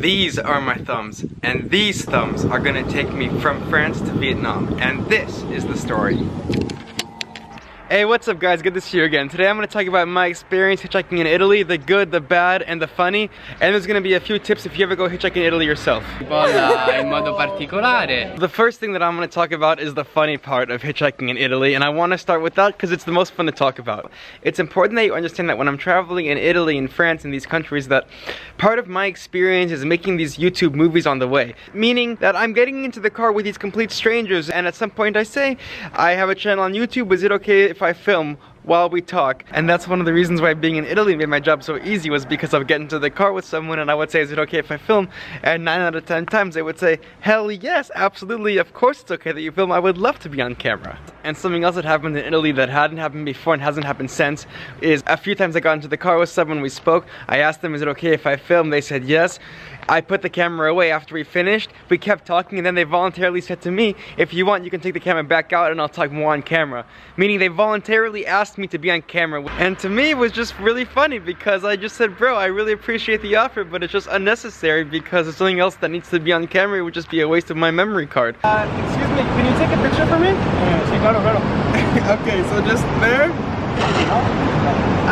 These are my thumbs, and these thumbs are gonna take me from France to Vietnam, and this is the story. Hey, what's up guys? Good to see you again. Today I'm going to talk about my experience hitchhiking in Italy, the good, the bad, and the funny. And there's going to be a few tips if you ever go hitchhiking in Italy yourself. In modo particolare. The first thing that I'm going to talk about is the funny part of hitchhiking in Italy, and I want to start with that because it's the most fun to talk about. It's important that you understand that when I'm traveling in Italy and France and these countries, that part of my experience is making these YouTube movies on the way. Meaning that I'm getting into the car with these complete strangers, and at some point I say, I have a channel on YouTube, is it okay if I film while we talk? And that's one of the reasons why being in Italy made my job so easy, was because I would get into the car with someone and I would say, is it okay if I film? And 9 out of 10 times they would say, hell yes, absolutely, of course it's okay that you film, I would love to be on camera. And something else that happened in Italy that hadn't happened before and hasn't happened since is a few times I got into the car with someone, we spoke, I asked them, is it okay if I film? They said yes. I put the camera away after we finished, we kept talking, and then they voluntarily said to me, if you want you can take the camera back out and I'll talk more on camera. Meaning they voluntarily asked me to be on camera. And to me it was just really funny because I just said, bro, I really appreciate the offer, but it's just unnecessary because there's something else that needs to be on camera. It would just be a waste of my memory card. Excuse me, can you take a picture for me? Sí, claro, claro. Okay, so just there.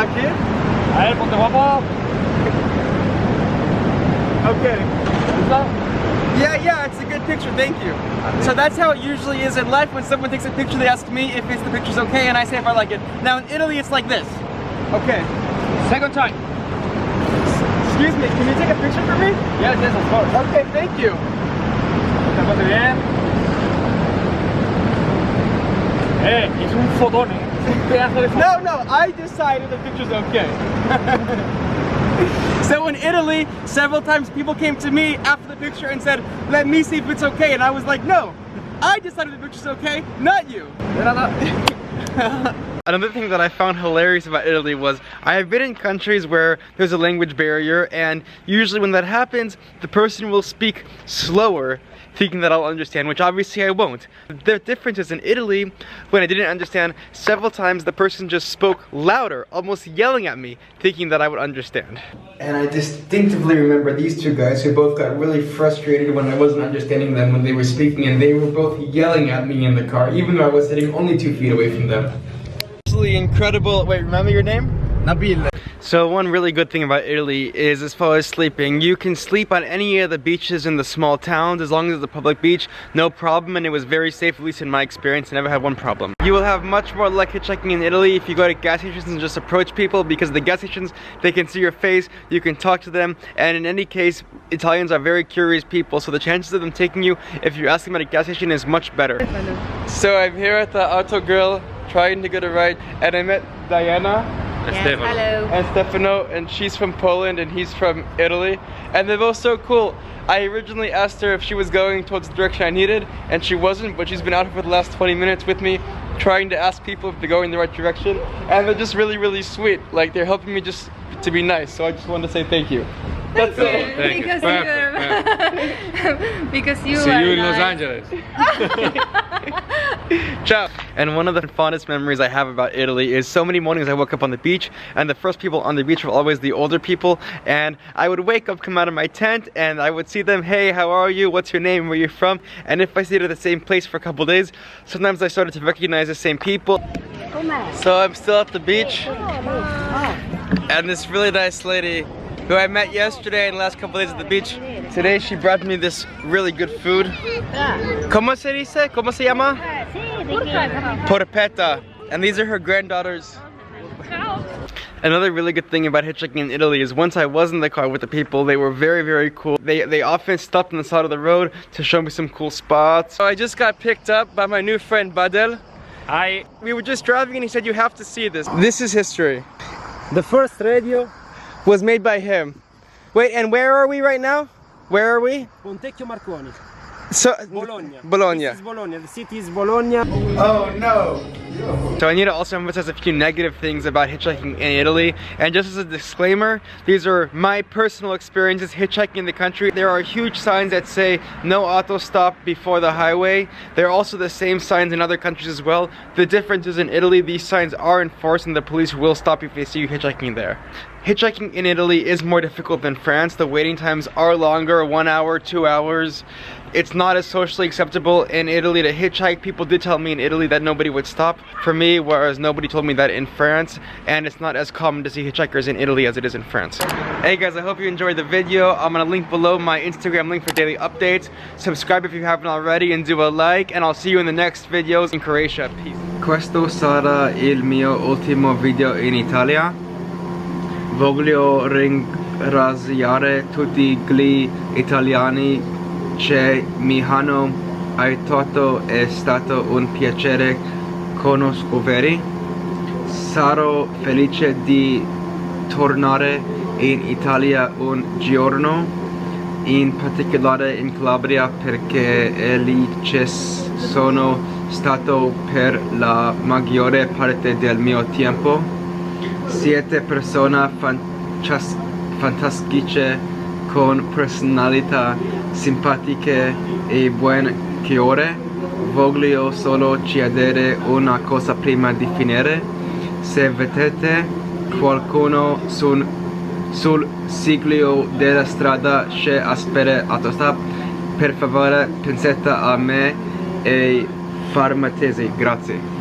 Aquí. A ver, ponte guapo. Okay. Yeah, it's a good picture, thank you. So that's how it usually is in life. When someone takes a picture, they ask me if the picture's okay, and I say if I like it. Now in Italy, it's like this. Okay. Second time. Excuse me, can you take a picture for me? Yes, of course. Okay, thank you. Es un fotón, No, I decided the picture's okay. So in Italy, several times people came to me after the picture and said, let me see if it's okay, and I was like, no, I decided the picture's okay, not you. Another thing that I found hilarious about Italy was I have been in countries where there's a language barrier, and usually when that happens, the person will speak slower, thinking that I'll understand, which obviously I won't. The difference is in Italy, when I didn't understand, several times the person just spoke louder, almost yelling at me, thinking that I would understand. And I distinctively remember these two guys who both got really frustrated when I wasn't understanding them when they were speaking, and they were both yelling at me in the car, even though I was sitting only 2 feet away from them. Absolutely incredible. Wait, remember your name? Nabil. So one really good thing about Italy is as far as sleeping, you can sleep on any of the beaches in the small towns as long as it's a public beach, no problem, and it was very safe, at least in my experience. I never had one problem. You will have much more luck hitchhiking in Italy if you go to gas stations and just approach people, because the gas stations, they can see your face, you can talk to them, and in any case, Italians are very curious people, so the chances of them taking you if you ask them at a gas station is much better. So I'm here at the Auto Grill trying to get a ride, and I met Diana. Yes, hello. And Stefano, and she's from Poland and he's from Italy, and they're both so cool. I originally asked her if she was going towards the direction I needed, and she wasn't, but she's been out for the last 20 minutes with me trying to ask people if they're going the right direction, and they're just really, really sweet. Like, they're helping me just to be nice, so I just wanted to say thank you. That's it. Thank you. Because you See are you in nice. Los Angeles. Ciao. And one of the fondest memories I have about Italy is so many mornings I woke up on the beach, and the first people on the beach were always the older people, and I would wake up, come out of my tent, and I would see them, hey, how are you, what's your name, where are you from? And if I stayed at the same place for a couple days, sometimes I started to recognize the same people. So I'm still at the beach, and this really nice lady who I met yesterday and the last couple days at the beach, today she brought me this really good food. ¿Cómo se dice? ¿Cómo se llama? Porpetta. And these are her granddaughters. Another really good thing about hitchhiking in Italy is once I was in the car with the people, they were very, very cool. They often stopped on the side of the road to show me some cool spots. So I just got picked up by my new friend Badel. We were just driving and he said, you have to see this. This is history. The first radio was made by him. Wait, and where are we right now? Where are we? Pontecchio Marconi. So, Bologna. Bologna. This is Bologna. The city is Bologna. Oh no, So I need to also emphasize a few negative things about hitchhiking in Italy. And just as a disclaimer, these are my personal experiences hitchhiking in the country. There are huge signs that say no auto stop before the highway. There are also the same signs in other countries as well. The difference is in Italy, these signs are enforced and the police will stop you if they see you hitchhiking there. Hitchhiking in Italy is more difficult than France. The waiting times are longer, 1 hour, 2 hours. It's not as socially acceptable in Italy to hitchhike. People did tell me in Italy that nobody would stop for me, whereas nobody told me that in France. And it's not as common to see hitchhikers in Italy as it is in France. Hey guys, I hope you enjoyed the video. I'm gonna link below my Instagram link for daily updates. Subscribe if you haven't already and do a like, and I'll see you in the next videos in Croatia. Peace. Questo sarà il mio ultimo video in Italia. Voglio ringraziare tutti gli italiani che mi hanno aiutato, è stato un piacere conoscervi. Sarò felice di tornare in Italia un giorno, in particolare in Calabria perché è lì che sono stato per la maggiore parte del mio tempo. Siete persone fantastiche con personalità simpatiche e buon cuore. Voglio solo chiedere una cosa prima di finire. Se vedete qualcuno sul ciglio della strada che aspetta autostop, per favore pensate a me e fermatevi. Grazie.